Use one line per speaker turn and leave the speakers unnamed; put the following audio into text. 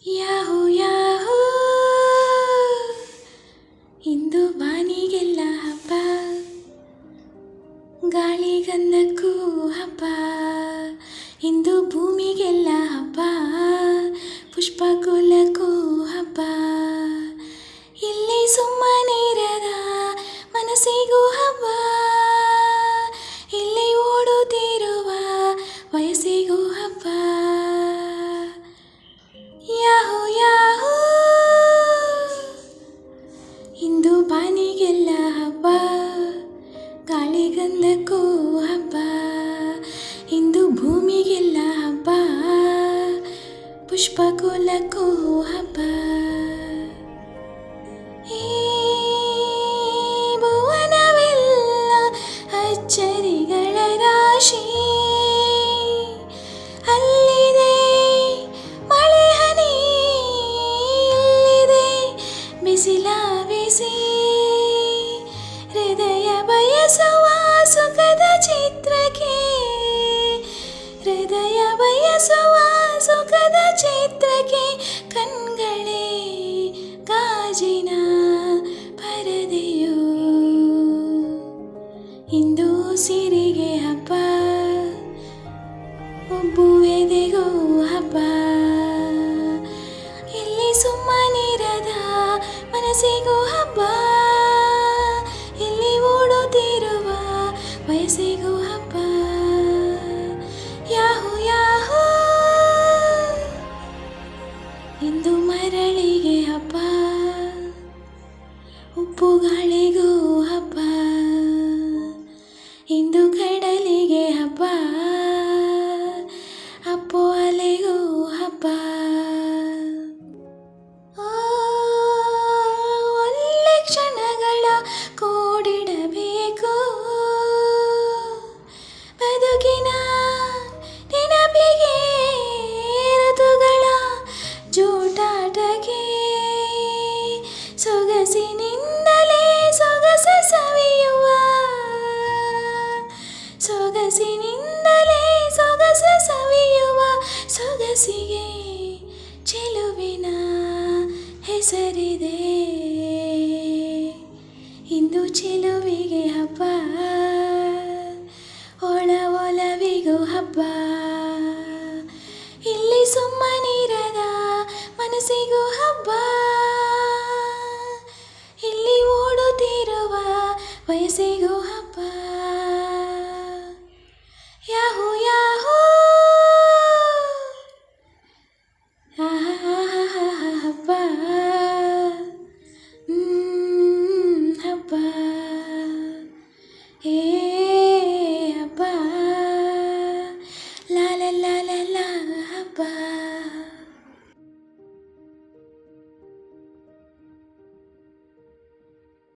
Yahoo Yahoo ಇಂದು ಬಾನಿಗೆಲ್ಲ ಹಬ್ಬ, ಗಾಳಿಗಂಧಕ್ಕೂ ಹಬ್ಬ. ಇಂದು ಭೂಮಿಗೆಲ್ಲ ಹಬ್ಬ, ಪುಷ್ಪಗುಲಕ್ಕೂ ಹಬ್ಬ. ಇಲ್ಲಿ ಸುಮ್ಮನಿರದ ಮನಸ್ಸಿಗೂ ಹಬ್ಬ, ಇಲ್ಲಿ ಓಡುತ್ತಿರುವ ವಯಸ್ಸಿಗೂ ಹಬ್ಬ. ಯಾಹೂ ಯಾಹೂ ಇಂದು ಬಾನಿಗೆಲ್ಲ ಹಬ್ಬ, ಗಾಳಿಗಂಧಕ್ಕೂ ಹಬ್ಬ. ಇಂದು ಭೂಮಿಗೆಲ್ಲ ಹಬ್ಬ, ಪುಷ್ಪಗುಲಕ್ಕೂ ಹಬ್ಬ. ಈ ಭುವನವೆಲ್ಲ ಅಚ್ಚರಿಗಳ ರಾಶಿ, ಅಲ್ಲಿದೆ ಮಳೆ ಹನಿ, ಇಲ್ಲಿದೆ ಬಿಸಿಲ ಬಿಸಿ. ಹೃದಯ ಬಯಸುವ ಸುಖದ ಚಿತ್ರಕ್ಕೆ, ಹೃದಯ ಬಯಸುವ ಸುಖದ ಚಿತ್ರಕ್ಕೆ ಕಣ್ಗಳೇ ಗಾಜಿನ ಪರದೆಯು. ಇಂದು ಸಿರಿಗೆ ಹಬ್ಬ, ಒಬ್ಬುವೆದೆಗೂ ಹಬ್ಬ. ಇಲ್ಲಿ ಸುಮ್ಮನಿರದ ಮನಸ್ಸಿಗೂ ಹಬ್ಬ, ಇಲ್ಲಿ ಓಡುತ್ತಿರುವ ವಯಸ್ಸಿಗೂ ಹಬ್ಬ. ಯಾಹೂ ಯಾಹೂ ಇಂದು ಮರಳಿಗೆ ಹಬ್ಬ, ಉಪ್ಪು ಗಾಳಿಗೂ ಹಬ್ಬ. ಇಂದು ಕಡಲಿಗೆ ಹಬ್ಬ, ಅಪ್ಪು ಅಲೆಗೂ ಹಬ್ಬ. ಒಳ್ಳೆ ಕ್ಷಣಗಳ ಕೂಡಿಡಬೇಕು, ಬದುಕಿನ ನೆನಪಿಗೆ ಋತುಗಳ ಜೂಟಾಟಕ್ಕೆ. ಸೊಗಸಿನಿಂದಲೇ ಸೊಗಸ ಸವಿಯುವ, ಸೊಗಸಿನಿಂದಲೇ ಸೊಗಸ ಸವಿಯುವ ಸೊಗಸಿಗೆ ಚೆಲುವಿನ ಹೆಸರಿದೆ. ಇಂದು ಚೆಲುವಿಗೆ ಹಬ್ಬ, ಒಳ ಒಲವಿಗೂ ಹಬ್ಬ.